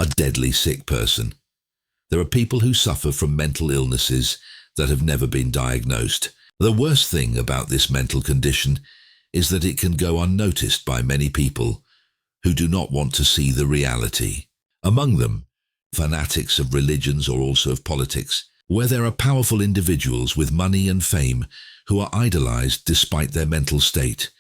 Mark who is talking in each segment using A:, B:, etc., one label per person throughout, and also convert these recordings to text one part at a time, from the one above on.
A: a deadly sick person. There are people who suffer from mental illnesses that have never been diagnosed. The worst thing about this mental condition is that it can go unnoticed by many people who do not want to see the reality. Among them, fanatics of religions or also of politics, where there are powerful individuals with money and fame who are idolized despite their mental state,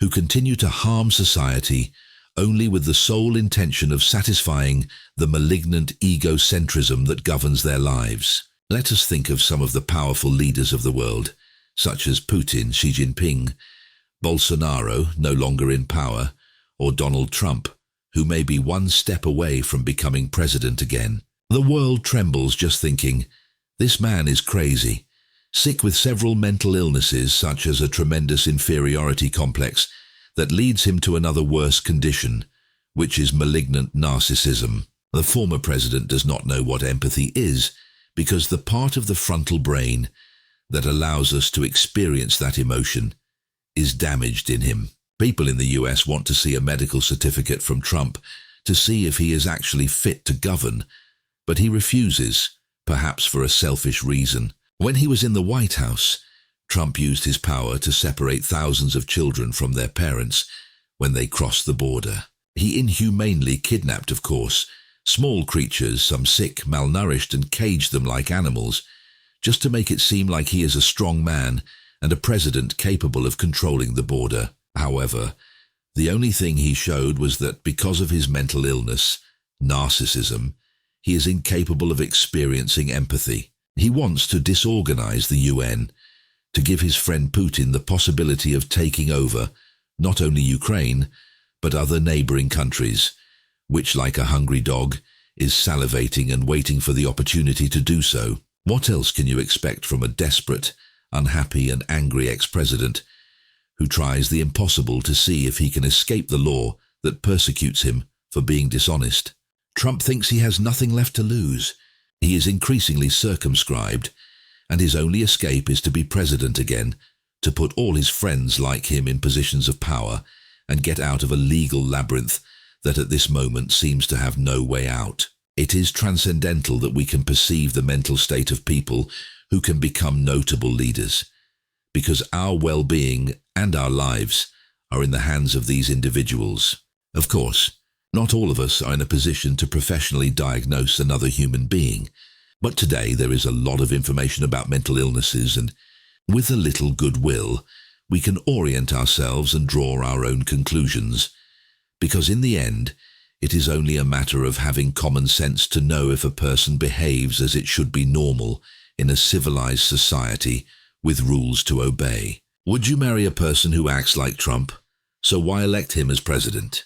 A: who continue to harm society only with the sole intention of satisfying the malignant egocentrism that governs their lives. Let us think of some of the powerful leaders of the world, such as Putin, Xi Jinping, Bolsonaro, no longer in power, or Donald Trump, who may be one step away from becoming president again. The world trembles just thinking, this man is crazy, sick with several mental illnesses such as a tremendous inferiority complex that leads him to another worse condition, which is malignant narcissism. The former president does not know what empathy is because the part of the frontal brain that allows us to experience that emotion is damaged in him. People in the US want to see a medical certificate from Trump to see if he is actually fit to govern, but he refuses, perhaps for a selfish reason. When he was in the White House, Trump used his power to separate thousands of children from their parents when they crossed the border. He inhumanely kidnapped, of course, small creatures, some sick, malnourished, and caged them like animals, just to make it seem like he is a strong man and a president capable of controlling the border. However, the only thing he showed was that because of his mental illness, narcissism, he is incapable of experiencing empathy. He wants to disorganize the UN, to give his friend Putin the possibility of taking over not only Ukraine, but other neighboring countries, which, like a hungry dog, is salivating and waiting for the opportunity to do so. What else can you expect from a desperate, unhappy and angry ex-president who tries the impossible to see if he can escape the law that persecutes him for being dishonest? Trump thinks he has nothing left to lose. He is increasingly circumscribed, and his only escape is to be president again, to put all his friends like him in positions of power and get out of a legal labyrinth that at this moment seems to have no way out. It is transcendental that we can perceive the mental state of people who can become notable leaders, because our well-being and our lives are in the hands of these individuals. Of course, not all of us are in a position to professionally diagnose another human being, but today there is a lot of information about mental illnesses, and with a little goodwill, we can orient ourselves and draw our own conclusions, because in the end, it is only a matter of having common sense to know if a person behaves as it should be normal in a civilized society with rules to obey. Would you marry a person who acts like Trump? So why elect him as president?